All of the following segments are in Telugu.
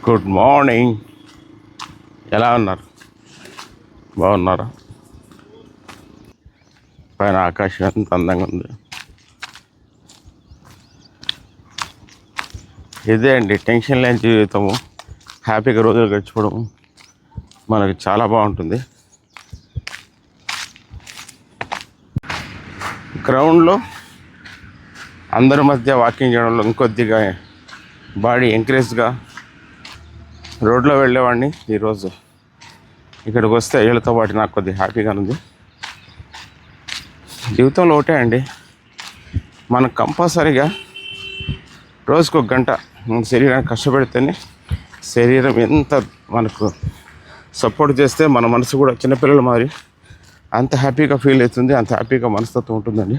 Good morning. ఎలా ఉన్నారు? బాగున్నారా? పైన ఆకాశం ఎంత అందంగా ఉంది. ఇదే అండి టెన్షన్ లేని జీవితము, హ్యాపీగా రోజులు గడిచిపోవడం మనకి చాలా బాగుంటుంది. గ్రౌండ్లో అందరి మధ్య వాకింగ్ చేయడంలో ఇంకొద్దిగా బాడీ ఎంకరేజ్గా రోడ్లో వెళ్ళేవాడిని. ఈరోజు ఇక్కడికి వస్తే వీళ్ళతో పాటు నాకు కొద్దిగా హ్యాపీగా ఉంది. జీవితంలో ఒకటే అండి, మనకు కంపల్సరీగా రోజుకు 1 గంట మన శరీరాన్ని కష్టపెడితేనే శరీరం ఎంత మనకు సపోర్ట్ చేస్తే మన మనసు కూడా చిన్నపిల్లలు మారి అంత హ్యాపీగా ఫీల్ అవుతుంది, అంత హ్యాపీగా మనస్తత్వం ఉంటుందండి.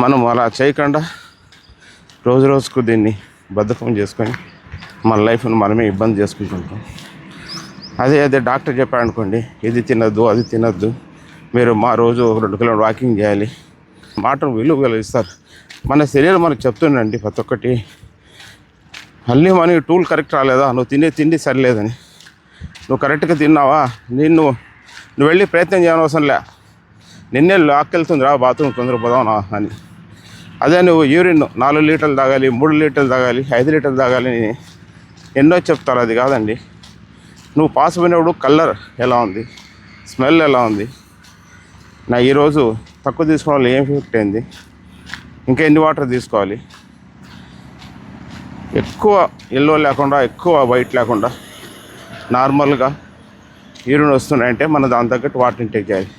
మనం అలా చేయకుండా రోజు రోజుకు దీన్ని బద్ధకం చేసుకొని మన లైఫ్ను మనమే ఇబ్బంది చేసుకుంటుంటాం. అదే డాక్టర్ చెప్పాడు అనుకోండి, ఇది తినద్దు అది తినద్దు, మీరు మా రోజు 2 కిలోమీటర్ వాకింగ్ చేయాలి, మాటను విలువ ఇస్తారు. మన శరీరం మనకు చెప్తుండండి ప్రతి ఒక్కటి. మళ్ళీ మనకి టూల్ కరెక్ట్ రాలేదా, నువ్వు తినే తిండి సరిలేదని, నువ్వు కరెక్ట్గా తిన్నావా, నువ్వు వెళ్ళి ప్రయత్నం చేయనవసరం లే, నిన్నే లాక్కెళ్తుంది రా బాత్రూమ్ తొందరగా పోదాం అని. అదే నువ్వు యూరిన్ 4 లీటర్లు తాగాలి, 3 లీటర్లు తాగాలి, 5 లీటర్లు తాగాలి అని ఎన్నో చెప్తారు. అది కాదండి. నువ్వు పాస్ అయినప్పుడు కలర్ ఎలా ఉంది, స్మెల్ ఎలా ఉంది, నా ఈరోజు తక్కువ తీసుకోవడం వల్ల ఏం ఎఫెక్ట్ అయింది, ఇంకా ఎన్ని వాటర్ తీసుకోవాలి, ఎక్కువ ఎల్లో లేకుండా ఎక్కువ వైట్ లేకుండా నార్మల్గా యూరిన్ వస్తున్నాయంటే మనం దాని తగ్గట్టు వాటర్ ఇంటేక్ చేయాలి.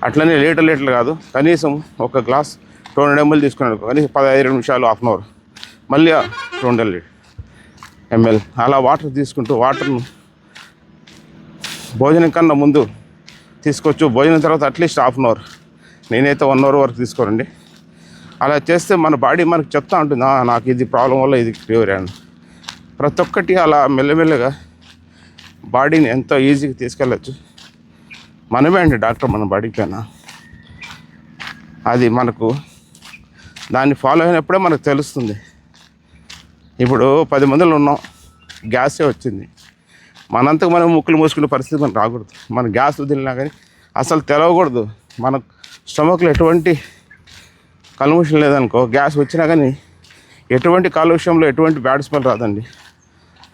అట్లనే లీటర్లు కాదు, కనీసం ఒక గ్లాస్ 200 ml తీసుకున్నాడు, కనీసం 15 నిమిషాలు, హాఫ్ అన్ అవర్, మళ్ళీ 200 ml అలా వాటర్ తీసుకుంటూ, వాటర్ను భోజనం కన్నా ముందు తీసుకోవచ్చు, భోజనం తర్వాత అట్లీస్ట్ హాఫ్ అన్ అవర్, నేనైతే 1 అవర్ వరకు తీసుకోరండి. అలా చేస్తే మన బాడీ మనకు చెప్తా ఉంటుంది, నాకు ఇది ప్రాబ్లం వల్ల ఇది క్యూర్ అని. ప్రతి ఒక్కటి అలా మెల్లమెల్లగా బాడీని ఎంతో ఈజీగా తీసుకెళ్ళచ్చు. మనమే అండి డాక్టర్ మన బాడీ పైన. అది మనకు దాన్ని ఫాలో అయినప్పుడే మనకు తెలుస్తుంది. ఇప్పుడు 10 మందిలో ఉన్నాం, గ్యాసే వచ్చింది, మనంతకు మనం ముక్కులు మూసుకునే పరిస్థితి మనకు రాకూడదు. మన గ్యాస్ వదిలినా కానీ అసలు తెలవకూడదు. మన స్టమక్లో ఎటువంటి కల్ముషం లేదనుకో, గ్యాస్ వచ్చినా కానీ ఎటువంటి కాలుష్యంలో ఎటువంటి బ్యాడ్ స్మెల్ రాదండి,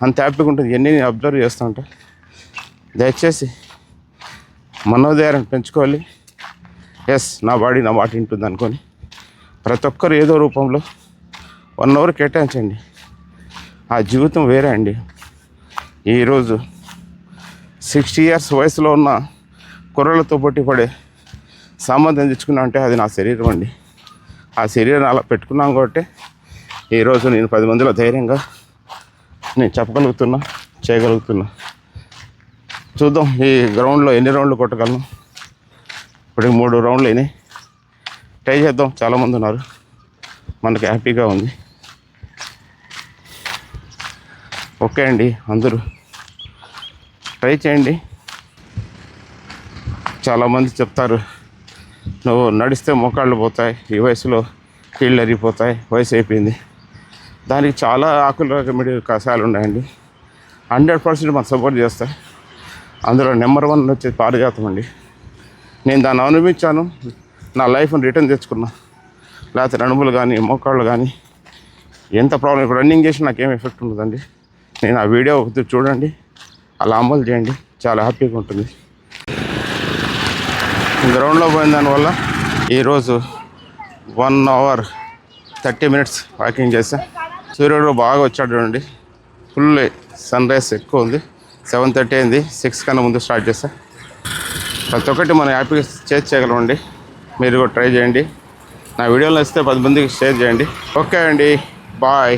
అంత హ్యాపీగా ఉంటుంది. ఎన్ని అబ్జర్వ్ చేస్తూ ఉంటా. దయచేసి మనోధైర్యాన్ని పెంచుకోవాలి. నా బాడీ నా మాట వింటుంది అనుకొని ప్రతి ఒక్కరు ఏదో రూపంలో 1 అవర్ కేటాయించండి. ఆ జీవితం వేరే అండి. ఈరోజు 60 years వయసులో ఉన్న కుర్రలతో పోటీ పడే సామర్థ్యం తెచ్చుకున్నా అంటే అది నా శరీరం అండి. ఆ శరీరం అలా పెట్టుకున్నాం కాబట్టి ఈరోజు నేను 10 మందిలో ధైర్యంగా నేను చెప్పగలుగుతున్నా, చేయగలుగుతున్నా. చూద్దాం ఈ గ్రౌండ్లో ఎన్ని రౌండ్లు కొట్టగలను. ఇప్పటికి 3 రౌండ్లు అయినాయి. ట్రై చేద్దాం. చాలామంది ఉన్నారు, మనకి హ్యాపీగా ఉంది. ఓకే అండి, అందరూ ట్రై చేయండి. చాలామంది చెప్తారు, నువ్వు నడిస్తే మోకాళ్ళు పోతాయి, ఈ వయసులో కీళ్ళు అరిగిపోతాయి, వయసు అయిపోయింది. దానికి చాలా ఆకుల రెమెడీ కషాయాలు ఉన్నాయండి. 100% మనం సపోర్ట్ చేస్తాయి. అందులో నెంబర్ 1 వచ్చేది పారిజాతం అండి. నేను దాన్ని అనుభవించాను, నా లైఫ్ని రిటర్న్ తెచ్చుకున్నా. లేకపోతే నడుములు కానీ మోకాళ్ళు కానీ ఎంత ప్రాబ్లం, ఇప్పుడు రన్నింగ్ చేసి నాకేం ఎఫెక్ట్ ఉండదండి. నేను ఆ వీడియో ఒకటి చూడండి, అలా అమలు చేయండి, చాలా హ్యాపీగా ఉంటుంది. గ్రౌండ్లో పోయిన దానివల్ల ఈరోజు 1 hour 30 minutes వాకింగ్ చేసా. సూర్యుడు బాగా వచ్చాడు చూడండి, ఫుల్ సన్ రైజ్ ఎక్కువ ఉంది. 7:30 అయింది, 6 కన్నా ముందు స్టార్ట్ చేస్తా. ప్రతి ఒక్కటి మనం హ్యాపీగా చేయగలమండి. మీరు కూడా ట్రై చేయండి. నా వీడియోలో ఇస్తే 10 మందికి షేర్ చేయండి. ఓకే అండి, బాయ్.